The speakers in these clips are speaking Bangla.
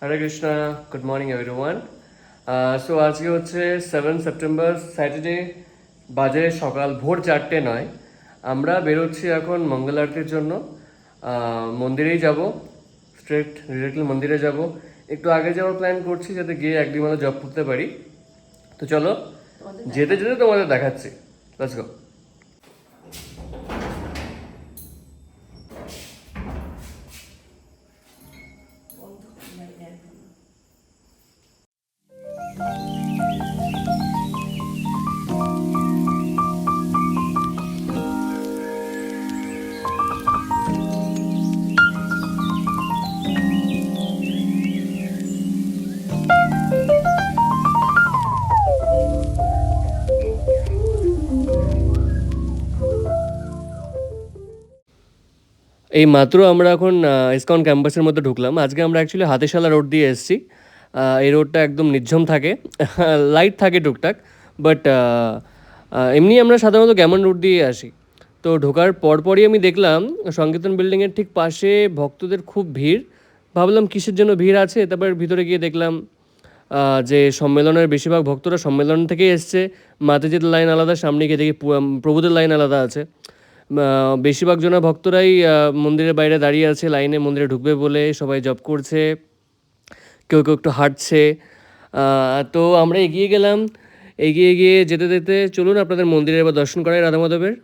হরে Krishna, good morning everyone. So আজকে হচ্ছে 7 সেপ্টেম্বর, স্যাটারডে। বাজে সকাল ভোর 4টে নয়। আমরা বেরোচ্ছি এখন মঙ্গল আরতির জন্য। মন্দিরেই যাব, স্ট্রেট ডিরেক্টলি মন্দিরে যাব। একটু আগে যাওয়ার প্ল্যান করছি যাতে গিয়ে একদিন মানে জব করতে পারি। তো চলো, যেতে যেতে তোমাদের দেখাচ্ছি। Let's go. এই মাত্র আমরা এখন ইসকন ক্যাম্পাসের মধ্যে ঢুকলাম। আজকে আমরা অ্যাকচুয়ালি হাতিশালা রোড দিয়ে এসেছি। এই রোডটা একদম নির্ঝম থাকে, লাইট থাকে টুকটাক, বাট এমনি আমরা সাধারণত গ্যামন রোড দিয়ে আসি। তো ঢোকার পরপরই আমি দেখলাম সংকীর্তন বিল্ডিংয়ের ঠিক পাশে ভক্তদের খুব ভিড়। ভাবলাম কিসের জন্য ভিড় আছে, তারপর ভিতরে গিয়ে দেখলাম যে সম্মেলনের বেশিরভাগ ভক্তরা সম্মেলন থেকেই এসছে। মাতাজির লাইন আলাদা, সামনে গিয়ে দেখি প্রভুদের লাইন আলাদা আছে। বেশিরভাগ জনা ভক্তরাই মন্দিরের বাইরে দাঁড়িয়ে আছে লাইনে, মন্দিরে ঢুকবে বলে। সবাই জব করছে, কেউ কেউ একটু হাঁটছে। তো আমরা এগিয়ে গেলাম। এগিয়ে গিয়ে যেতে যেতে চলুন আপনাদের মন্দিরের এবার দর্শন করাই রাধা মাধবের।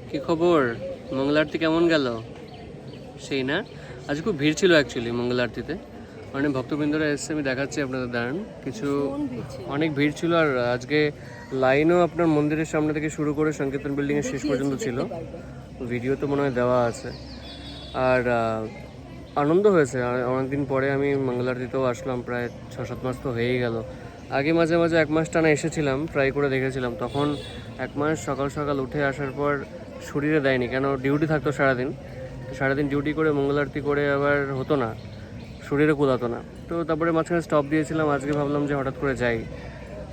কি খবর? মঙ্গল আরতি কেমন গেল? সেই না, আজ খুব ভিড় ছিল অ্যাকচুয়ালি মঙ্গল আরতিতে। অনেক ভক্তবৃন্দরা এসছে, আমি দেখাচ্ছি আপনাদের, দাঁড়ান। কিছু অনেক ভিড় ছিল। আর আজকে লাইনও আপনার মন্দিরের সামনে থেকে শুরু করে সংকীর্তন বিল্ডিংয়ের শেষ পর্যন্ত ছিল। ভিডিও তো মনে হয় দেওয়া আছে। আর আনন্দ হয়েছে। অনেকদিন পরে আমি মঙ্গল আরতিতেও আসলাম, প্রায় 6-7 মাস তো হয়েই গেল। আগে মাঝে মাঝে 1 মাস টানা এসেছিলাম, ট্রাই করে দেখেছিলাম। তখন 1 মাস সকাল সকাল উঠে আসার পর শরীরে দেয়নি, কেন ডিউটি থাকতো সারাদিন। সারাদিন ডিউটি করে মঙ্গল আরতি করে আবার হতো না, শরীরে কুলাতো না। তো তারপরে মাঝখানে স্টপ দিয়েছিলাম। আজকে ভাবলাম যে হঠাৎ করে যাই।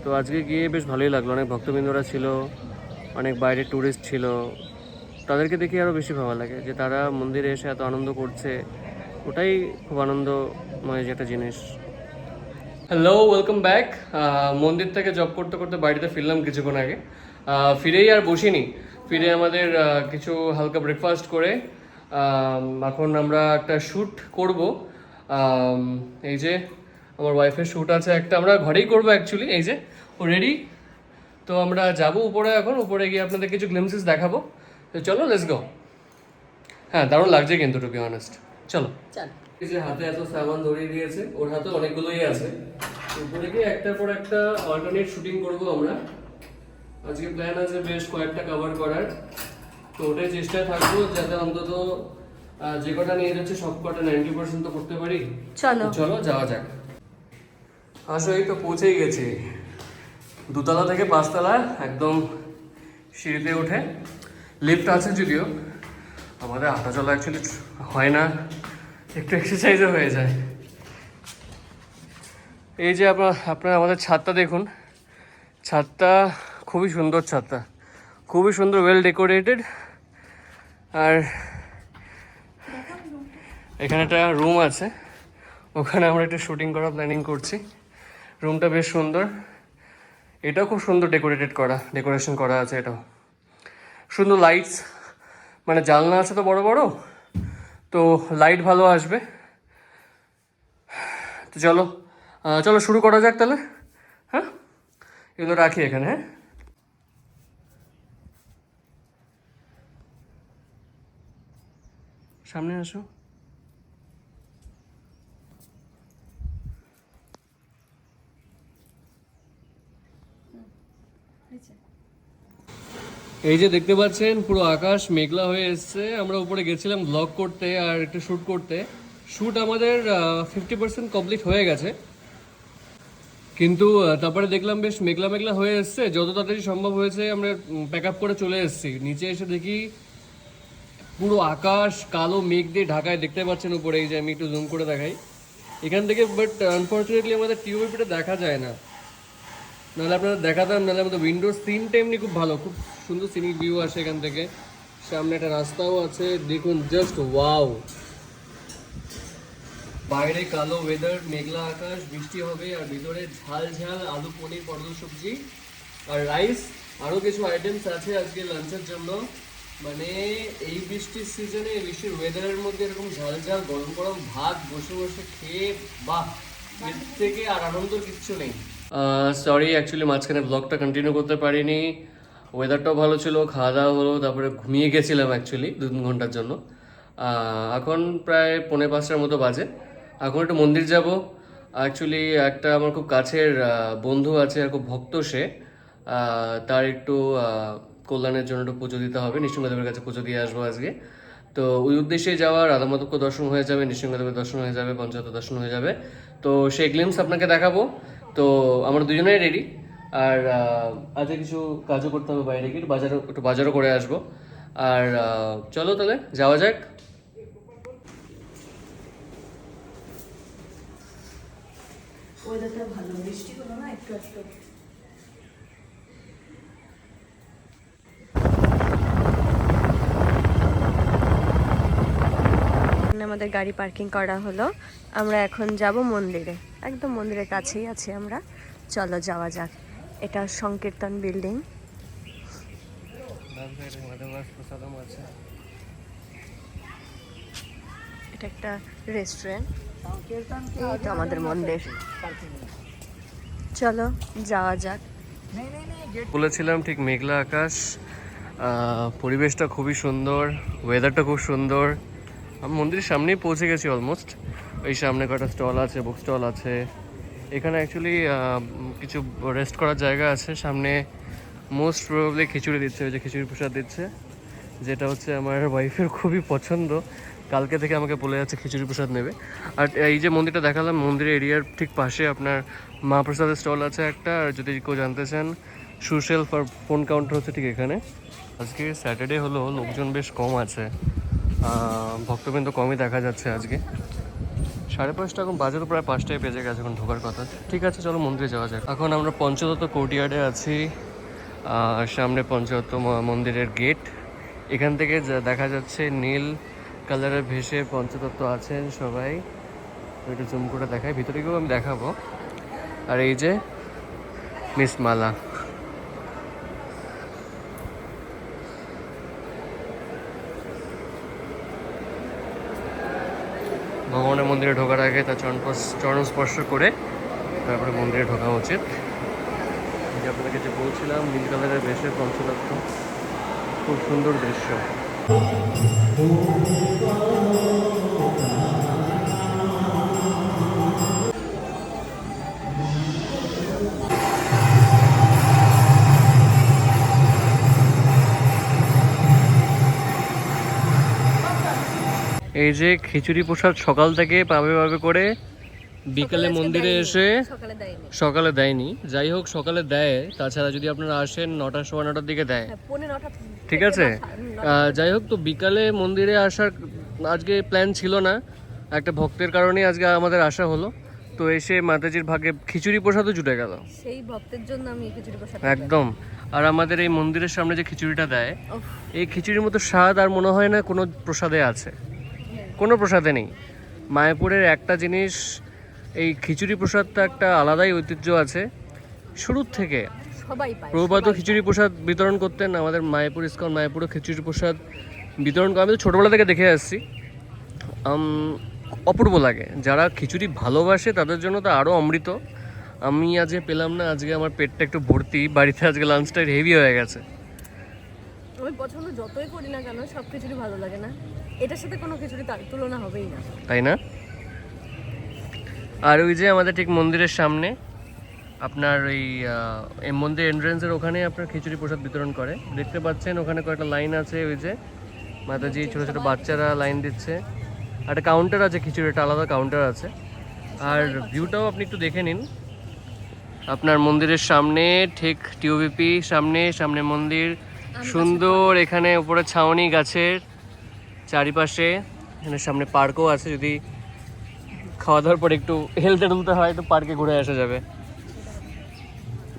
তো আজকে গিয়ে বেশ ভালোই লাগলো। অনেক ভক্তবৃন্দরা ছিল, অনেক বাইরের ট্যুরিস্ট ছিল। তাদেরকে দেখে আরও বেশি ভালো লাগে যে তারা মন্দিরে এসে এত আনন্দ করছে। ওটাই খুব আনন্দময় যে একটা জিনিস। Hello, welcome back. মন্দির থেকে জব করতে করতে বাড়িতে ফিরলাম কিছুক্ষণ আগে। ফিরেই আর বসিনি, ফিরে আমাদের কিছু হালকা ব্রেকফাস্ট করে এখন আমরা একটা শ্যুট করব। এই যে আমার ওয়াইফের শ্যুট আছে একটা, আমরা ঘরেই করবো অ্যাকচুয়ালি। এই যে ও রেডি। তো আমরা যাব উপরে, এখন উপরে গিয়ে আপনাদের কিছু গ্লিমসেস দেখাবো। তো চলো, লেটস গো। হ্যাঁ, দারুণ লাগছে কিন্তু, টু বি অনেস্ট। চলো। এই যে হাতে এত সামান ধরিয়ে দিয়েছে, ওর হাতে অনেকগুলোই আছে। উপরে গিয়ে একটার পর একটা অল্টারনেট শুটিং করবো আমরা। আজকে প্ল্যান আছে বেশ কয়েকটা কভার করার। তো ওটাই চেষ্টায় থাকবো যাতে অন্তত যে কটা নিয়ে যাচ্ছে সব কটা 90% তো করতে পারি। চলো চলো যাওয়া যাক। আসো, এই তো পৌঁছেই গেছি। 2তলা থেকে 5তলা একদম সিঁড়িতে উঠে। লিফট আছে যদিও, আমাদের হাঁটা চলা অ্যাকচুয়ালি হয় না, একটু এক্সারসাইজও হয়ে যায়। এই যে আপনার আমাদের ছাদটা দেখুন, ছাদটা খুবই সুন্দর, ছাদটা খুবই সুন্দর, ওয়েল ডেকোরেটেড। আর এখানে একটা রুম আছে, ওখানে আমরা একটা শুটিং করার প্ল্যানিং করছি। রুমটা বেশ সুন্দর, এটাও খুব সুন্দর ডেকোরেশন করা আছে। এটাও সুন্দর, লাইটস মানে জানলা আছে তো বড় বড়, তো লাইট ভালো আসবে। তো চলো চলো শুরু করা যাক তাহলে। হ্যাঁ, এগুলো রাখি এখানে। হ্যাঁ, সামনে আসো। এই যে দেখতে পাচ্ছেন পুরো আকাশ মেঘলা হয়ে এসছে। আমরা উপরে গেছিলাম ব্লগ করতে আর একটু শ্যুট করতে। শ্যুট আমাদের 50% কমপ্লিট হয়ে গেছে, কিন্তু তারপরে দেখলাম বেশ মেঘলা মেঘলা হয়ে এসছে। যত তাড়াতাড়ি সম্ভব হয়েছে আমরা প্যাক আপ করে চলে এসেছি। নিচে এসে দেখি পুরো আকাশ কালো মেঘ দিয়ে ঢাকায়, দেখতে পাচ্ছেন উপরে। এই যে আমি একটু জুম করে দেখাই এখান থেকে, বাট আনফর্চুনেটলি আমাদের টিউবিটা দেখা যায় না, নাহলে আপনারা দেখাতাম। নাহলে আমাদের উইন্ডোজ সিনটা এমনি খুব ভালো, খুব সুন্দর সিনিক ভিউ আসে এখান থেকে। সামনে একটা রাস্তাও আছে, দেখুন জাস্ট ওয়াও। বাইরে কালো ওয়েদার, মেঘলা আকাশ, বৃষ্টি হবে, আর ভিতরে ঝাল ঝাল আলু পনির পটল সবজি আর রাইস। আরও কিছু আইটেমস আছে আজকে লাঞ্চের জন্য। মানে এই বৃষ্টির সিজনে, এই বৃষ্টির ওয়েদারের মধ্যে এরকম ঝাল ঝাল গরম গরম ভাত বসে বসে খেয়ে, বাহ, এর থেকে আর আনন্দ কিচ্ছু নেই। সরি, অ্যাকচুয়ালি মাঝখানে ব্লগটা কন্টিনিউ করতে পারিনি। ওয়েদারটাও ভালো ছিল, খাওয়া দাওয়া হলো, তারপরে ঘুমিয়ে গেছিলাম অ্যাকচুয়ালি 2-3 ঘন্টার জন্য। এখন প্রায় 4:45টার মতো বাজে। এখন একটু মন্দির যাব। অ্যাকচুয়ালি একটা আমার খুব কাছের বন্ধু আছে, আর খুব ভক্ত সে। তার একটু কল্যাণের জন্য একটু পুজো দিতে হবে, নৃসিংহদেবের কাছে পুজো দিয়ে আসবো আজকে। তো ওই উদ্দেশ্যে যাওয়া, রাধামাধবকে দর্শন হয়ে যাবে, নৃসিংহদেবের দর্শন হয়ে যাবে, পঞ্চায়েত দর্শন হয়ে যাবে। তো সেই গ্লিমস আপনাকে দেখাবো। তো আমরা দুজনেই রেডি। আর আজকে কিছু কাজও করতে হবে বাইরে গিয়ে, একটু বাজারও করে আসবো। আর চলো তাহলে যাওয়া যাক। ওয়েদারটা ভালো, বৃষ্টি হলো না একটু একটু। আমাদের গাড়ি পার্কিং করা হলো, আমরা এখন যাব মন্দিরে। একদম মন্দিরের কাছেই আছি আমরা, চলো যাওয়া যাক। এটা সংকীর্তন বিল্ডিং। এটা একটা রেস্টুরেন্ট, এই তো আমাদের মন্দির। চলো যাওয়া যাক। বলেছিলাম ঠিক মেঘলা আকাশ, পরিবেশটা খুবই সুন্দর, ওয়েদারটা খুব সুন্দর। আমি মন্দিরের সামনেই পৌঁছে গেছি অলমোস্ট। এই সামনে কটা স্টল আছে, বুক স্টল আছে। এখানে অ্যাকচুয়ালি কিছু রেস্ট করার জায়গা আছে সামনে। মোস্ট প্রবাবলি খিচুড়ি দিচ্ছে, ওই যে খিচুড়ি প্রসাদ দিচ্ছে, যেটা হচ্ছে আমার ওয়াইফের খুবই পছন্দ। কালকে থেকে আমাকে বলে যাচ্ছে খিচুড়ি প্রসাদ নেবে। আর এই যে মন্দিরটা দেখালাম, মন্দিরের এরিয়ার ঠিক পাশে আপনার মা প্রসাদের স্টল আছে একটা। আর যদি কেউ জানতে চান, সুশেলফ আর ফোন কাউন্টার হচ্ছে ঠিক এখানে। আজকে স্যাটারডে হলো, লোকজন বেশ কম আছে, ভক্তবৃন্দ কমই দেখা যাচ্ছে আজকে। 5:30 এখন বাজারও প্রায় 5টায় বেজে গেছে, এখন ঢোকার কথা। ঠিক আছে, চলো মন্দিরে যাওয়া যাক। এখন আমরা পঞ্চদত্ত কোর্টইয়ার্ডে আছি, সামনে পঞ্চদত্ত মন্দিরের গেট। এখান থেকে দেখা যাচ্ছে নীল কালারের ভেসে পঞ্চতত্ত্ব আছেন সবাই। একটু জুম করে দেখাই, ভিতরে গিয়েও আমি দেখাবো। আর এই যে মিস মালা। ভগবানের মন্দিরে ঢোকার আগে তার চরণ স্পর্শ করে তারপরে মন্দিরে ঢোকা উচিত। যে আপনাদেরকে যে বলছিলাম, নীল কালারের ভেসে পঞ্চতত্ত্ব, খুব সুন্দর দৃশ্য। এই যে খিচুড়ি প্রসাদ সকাল থেকে পাবে পাবে করে, বিকালে মন্দিরে এসে সকালে দেয়নি। যাই হোক, সকালে দেয়, তাছাড়া যদি আপনারা আসেন 9টা, 9:15টার দিকে দেয়, ঠিক আছে। যাই হোক, তো বিকালে মন্দিরে আসার আজকে প্ল্যান ছিল না, একটা ভক্তের কারণেই আজকে আমাদের আসা হলো। তো এসে মাতাজির ভাগে খিচুড়ি প্রসাদও জুটে গেল। সেই ভক্তের জন্য আমি এই খিচুড়ি প্রসাদ একদম। আর আমাদের এই মন্দিরের সামনে যে খিচুড়িটা দেয়, উফ, এই খিচুড়ির মতো স্বাদ আর মনে হয় না কোনো প্রসাদে আছে, কোনো প্রসাদে নেই। মায়াপুরের একটা জিনিস, এই খিচুড়ি প্রসাদটা একটা আলাদাই ঐতিহ্য আছে শুরুর থেকে। সবাই পায়। প্রভুপাদ খিচুড়ি প্রসাদ বিতরণ করতেন, আমাদের মায়াপুর ইস্কন মায়াপুরও খিচুড়ি প্রসাদ বিতরণ করে। আমি তো ছোটোবেলা থেকে দেখে আসছি, অপূর্ব লাগে। যারা খিচুড়ি ভালোবাসে তাদের জন্য তো আরও অমৃত। আমি আজকে পেলাম না, আজকে আমার পেটটা একটু ভর্তি, বাড়িতে আজকে লাঞ্চটা হেভি হয়ে গেছে। আমি পছন্দ যতই করি না কেন, সব খিচুড়ি ভালো লাগে না, এটার সাথে কোনো খিচুড়ি তার তুলনা হবেই না, তাই না? আর ওই যে আমাদের ঠিক মন্দিরের সামনে আপনার এই মন্দির এন্ট্রান্সের ওখানে আপনার খিচুড়ি প্রসাদ বিতরণ করে, দেখতে পাচ্ছেন ওখানে কয়েকটা লাইন আছে। ওই যে মাতাজি ছোটো ছোটো বাচ্চারা লাইন দিচ্ছে, একটা কাউন্টার আছে, খিচুড়িটা আলাদা কাউন্টার আছে। আর ভিউটাও আপনি একটু দেখে নিন। আপনার মন্দিরের সামনে ঠিক টিওবিপি সামনে মন্দির, সুন্দর এখানে উপরে ছাউনি গাছের চারিপাশে, এখানে সামনে পার্কও আছে। যদি খাওয়া দাওয়ার পর একটু হেলতে টুলতে হয় তো পার্কে ঘুরে আসা যাবে।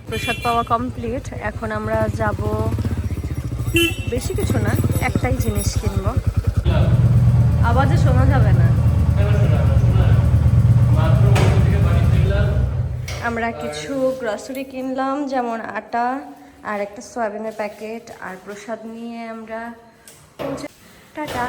প্রসাদ পাওয়া কমপ্লিট। এখন আমরা যাব, বেশি কিছু না, একটাই জিনিস কিনবো, আওয়াজে শোনা যাবে না। আমরা কিছু গ্রসারি কিনলাম, যেমন আটা আর একটা সয়াবিনের প্যাকেট, আর প্রসাদ নিয়ে আমরা টাটা।